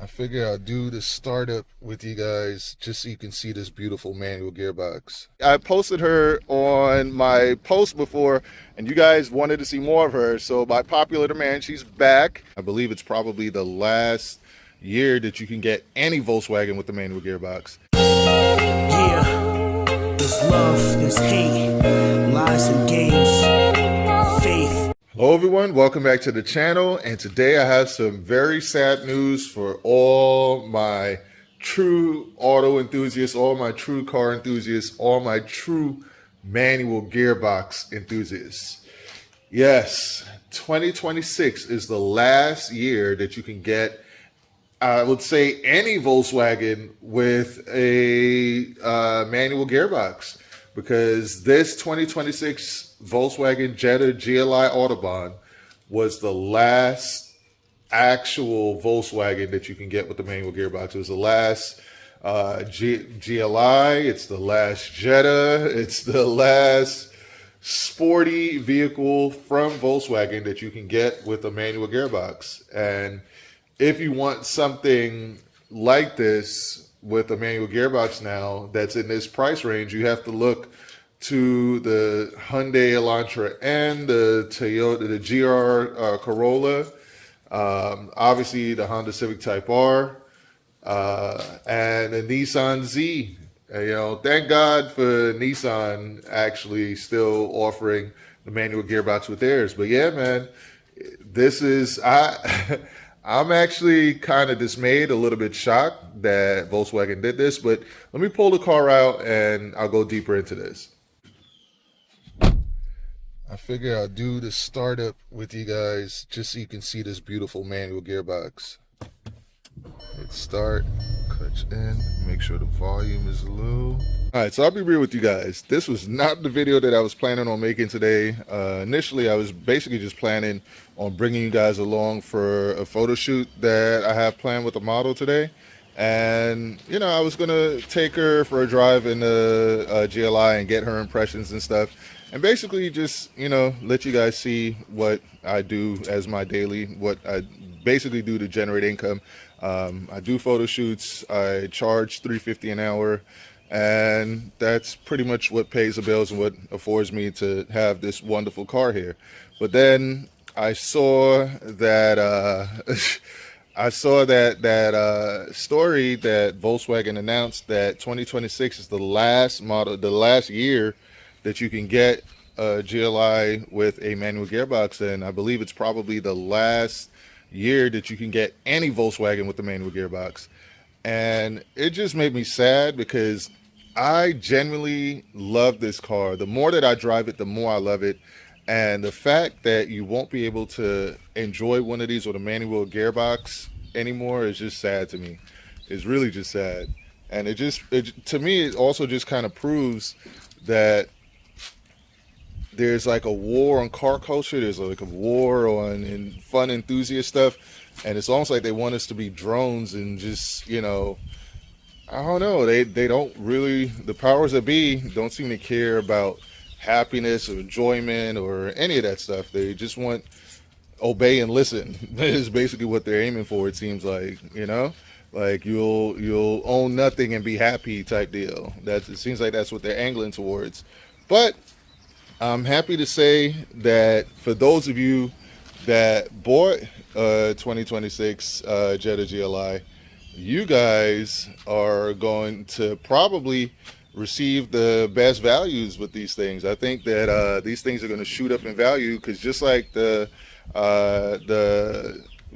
I figure I'll do the startup with you guys just so you can see this beautiful manual gearbox. I posted her on my post before and you guys wanted to see more of her. So by popular demand, she's back. I believe it's probably the last year that you can get any Volkswagen with the manual gearbox. Yeah, there's love, there's hate, lies and games, faith. Hello everyone, welcome back to the channel, and today I have some very sad news for all my true auto enthusiasts, all my true car enthusiasts, all my true manual gearbox enthusiasts. Yes, 2026 is the last year that you can get, I would say, any Volkswagen with a manual gearbox, because this 2026 Volkswagen Jetta GLI Autobahn was the last actual Volkswagen that you can get with the manual gearbox. It was the last GLI, it's the last Jetta, it's the last sporty vehicle from Volkswagen that you can get with a manual gearbox. And if you want something like this with a manual gearbox now that's in this price range, you have to look to the Hyundai Elantra and the Toyota, the GR Corolla, obviously the Honda Civic Type R, and the Nissan Z. Thank God for Nissan actually still offering the manual gearbox with theirs. But yeah, man, this is I'm actually kind of dismayed, a little bit shocked that Volkswagen did this. But let me pull the car out and I'll go deeper into this. I figure I'll do the startup with you guys just so you can see this beautiful manual gearbox. Hit start, clutch in, make sure the volume is low. All right, so I'll be real with you guys. This was not the video that I was planning on making today. Initially, I was basically just planning on bringing you guys along for a photo shoot that I have planned with the model today. And, I was going to take her for a drive in the GLI and get her impressions and stuff. And basically just, let you guys see what I do as my daily, what I basically do to generate income. I do photo shoots. I charge $3.50 an hour. And that's pretty much what pays the bills and what affords me to have this wonderful car here. But then I saw that story that Volkswagen announced that 2026 is the last model, the last year that you can get a GLI with a manual gearbox, and I believe it's probably the last year that you can get any Volkswagen with the manual gearbox. And it just made me sad because I genuinely love this car. The more that I drive it, the more I love it. And the fact that you won't be able to enjoy one of these with a manual gearbox anymore is just sad to me. It's really just sad. And to me, it also just kind of proves that there's like a war on car culture. There's like a war on fun enthusiast stuff. And it's almost like they want us to be drones and just, I don't know. They don't really, the powers that be don't seem to care about happiness or enjoyment or any of that stuff. They just want obey and listen. Is basically what they're aiming for, it seems like, like you'll own nothing and be happy type deal. It seems like that's what they're angling towards. But I'm happy to say that for those of you that bought 2026 Jetta GLI, you guys are going to probably receive the best values with these things. I think that these things are going to shoot up in value, because just like the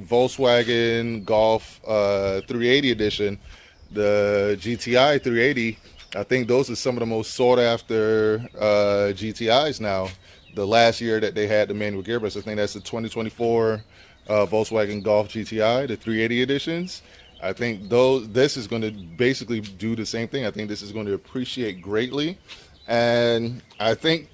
Volkswagen Golf 380 edition, the GTI 380, I think those are some of the most sought after GTIs now. The last year that they had the manual gearbox, I think that's the 2024 Volkswagen Golf GTI, the 380 editions. I think this is going to basically do the same thing. I think this is going to appreciate greatly. And I think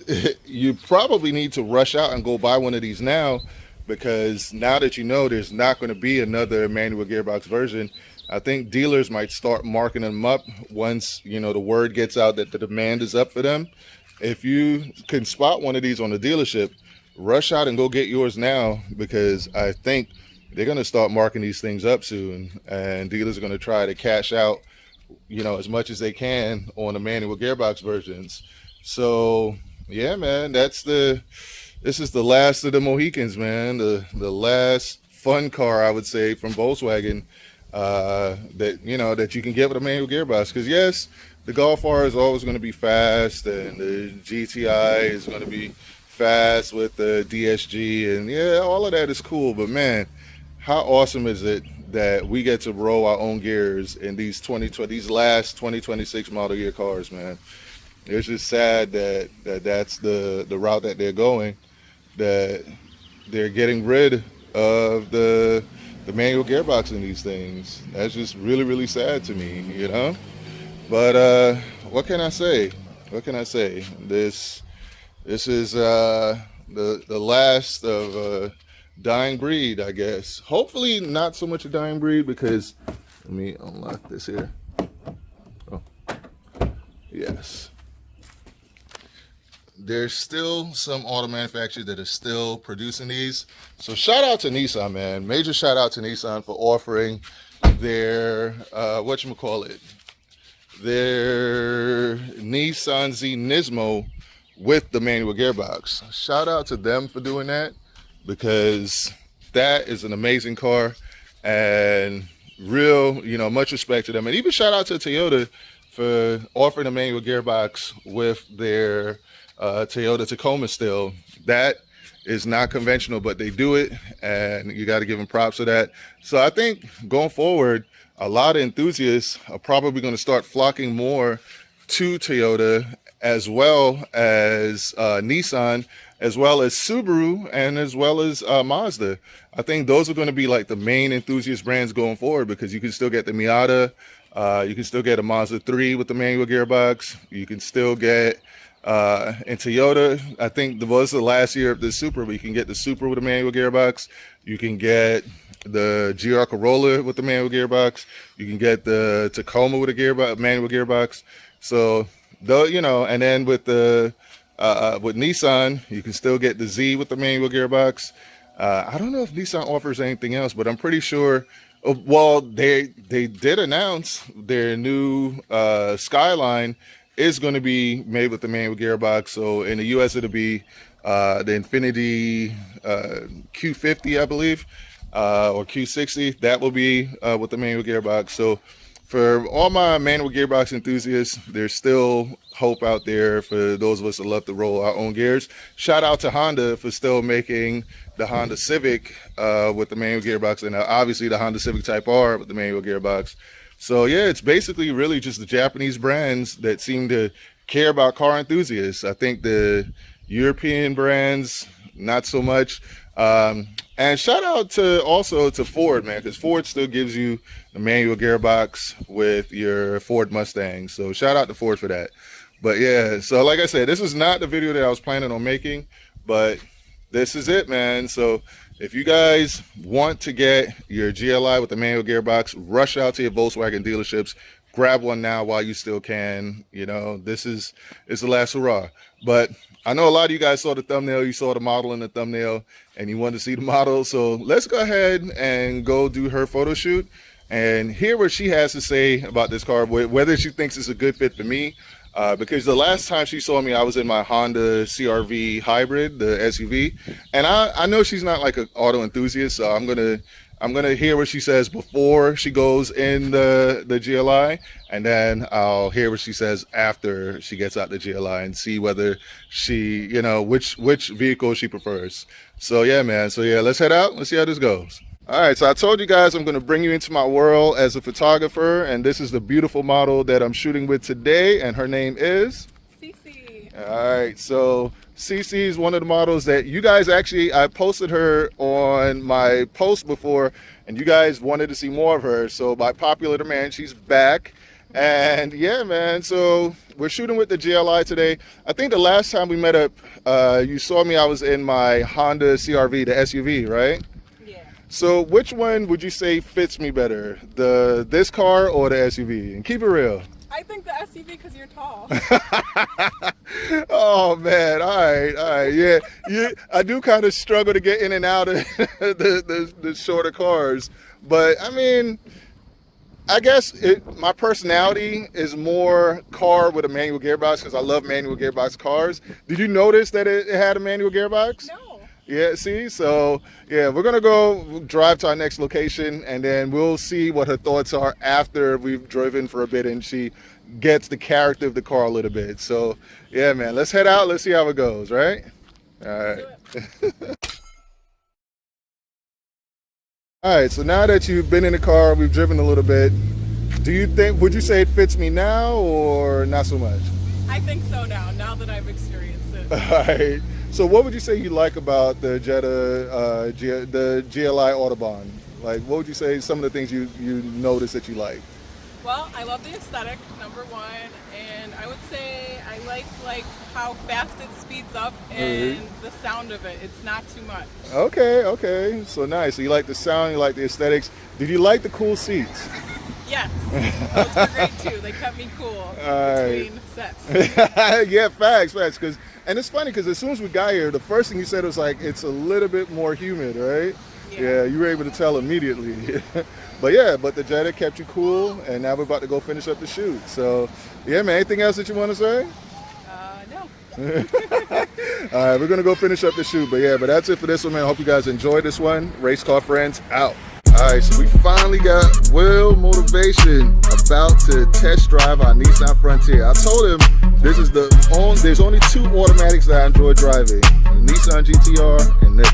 you probably need to rush out and go buy one of these now, because now that there's not going to be another manual gearbox version, I think dealers might start marking them up once, the word gets out that the demand is up for them. If you can spot one of these on the dealership, rush out and go get yours now, because I think they're going to start marking these things up soon, and dealers are going to try to cash out, as much as they can on the manual gearbox versions. So yeah, man, this is the last of the Mohicans, man. The last fun car, I would say, from Volkswagen, that you can get with a manual gearbox. Because yes, the Golf R is always going to be fast, and the GTI is going to be fast with the DSG, and yeah, all of that is cool. But man, how awesome is it that we get to roll our own gears in these last 2026 model year cars, man? It's just sad that's the route that they're going, that they're getting rid of the manual gearbox in these things. That's just really, really sad to me, But what can I say? This is the last of a dying breed, I guess. Hopefully not so much a dying breed, because let me unlock this here. Oh, yes. There's still some auto manufacturers that are still producing these. So shout out to Nissan, man. Major shout out to Nissan for offering their their Nissan Z Nismo with the manual gearbox. Shout out to them for doing that, because that is an amazing car, and much respect to them. And even shout out to Toyota for offering a manual gearbox with their Toyota Tacoma still. That is not conventional, but they do it, and you got to give them props for that. So I think going forward, a lot of enthusiasts are probably going to start flocking more to Toyota, as well as Nissan, as well as Subaru, and as well as Mazda. I think those are going to be like the main enthusiast brands going forward, because you can still get the Miata, you can still get a Mazda 3 with the manual gearbox, you can still get in Toyota, I think was the last year of the Supra, but you can get the Supra with a manual gearbox, you can get the GR Corolla with the manual gearbox, you can get the Tacoma with a manual gearbox. So and then with with Nissan, you can still get the Z with the manual gearbox. I don't know if Nissan offers anything else, but I'm pretty sure. Well, they did announce their new Skyline is going to be made with the manual gearbox. So in the US, it'll be the Infiniti Q50, I believe, or Q60. That will be with the manual gearbox. So for all my manual gearbox enthusiasts, there's still hope out there for those of us that love to roll our own gears. Shout out to Honda for still making the Honda Civic with the manual gearbox, and obviously the Honda Civic Type R with the manual gearbox. So yeah, it's basically really just the Japanese brands that seem to care about car enthusiasts. I think the European brands, not so much. And shout out also to Ford, man, because Ford still gives you the manual gearbox with your Ford Mustang. So shout out to Ford for that. But yeah, so like I said, this is not the video that I was planning on making, but this is it, man. So if you guys want to get your GLI with the manual gearbox, rush out to your Volkswagen dealerships. Grab one now while you still can. This is the last hurrah. But I know a lot of you guys saw the thumbnail, you saw the model in the thumbnail, and you wanted to see the model. So let's go ahead and go do her photo shoot and hear what she has to say about this car, whether she thinks it's a good fit for me. Because the last time she saw me, I was in my Honda CR-V hybrid, the SUV, and I know she's not like an auto enthusiast, so I'm gonna hear what she says before she goes in the GLI, and then I'll hear what she says after she gets out the GLI and see whether she, which vehicle she prefers. So yeah, man. So yeah, let's head out. Let's see how this goes. All right, so I told you guys I'm going to bring you into my world as a photographer, and this is the beautiful model that I'm shooting with today, and her name is Cece. All right, so Cece is one of the models that you guys I posted her on my post before, and you guys wanted to see more of her. So by popular demand, she's back. And yeah, man, so we're shooting with the GLI today. I think the last time we met up, you saw me, I was in my Honda CR-V, the SUV, right? So which one would you say fits me better, this car or the SUV? And keep it real. I think the SUV because you're tall. Oh man, all right, yeah, I do kind of struggle to get in and out of the shorter cars, but I mean, I guess my personality is more car with a manual gearbox because I love manual gearbox cars. Did you notice that it had a manual gearbox? No. Yeah, see? So, yeah, we're going to go drive to our next location, and then we'll see what her thoughts are after we've driven for a bit and she gets the character of the car a little bit. So, yeah, man, let's head out. Let's see how it goes, right? All right. All right, so now that you've been in the car, we've driven a little bit, would you say it fits me now or not so much? I think so now that I've experienced it. All right. So what would you say you like about the Jetta, the GLI Autobahn? Like, what would you say some of the things you notice that you like? Well, I love the aesthetic, number one, and I would say I like how fast it speeds up and the sound of it. It's not too much. Okay. So nice. So you like the sound, you like the aesthetics. Did you like the cool seats? Yes, those were great too. They kept me cool between sets. Yeah, facts. And it's funny because as soon as we got here, the first thing you said was like, it's a little bit more humid, right? Yeah, you were able to tell immediately. But the Jetta kept you cool, and now we're about to go finish up the shoot. So, yeah, man, anything else that you want to say? No. All right, we're going to go finish up the shoot. But that's it for this one, man. I hope you guys enjoyed this one. Race Car Friends, out. All right, so we finally got Will Motivation about to test drive our Nissan Frontier. I told him there's only two automatics that I enjoy driving, the Nissan GTR and this.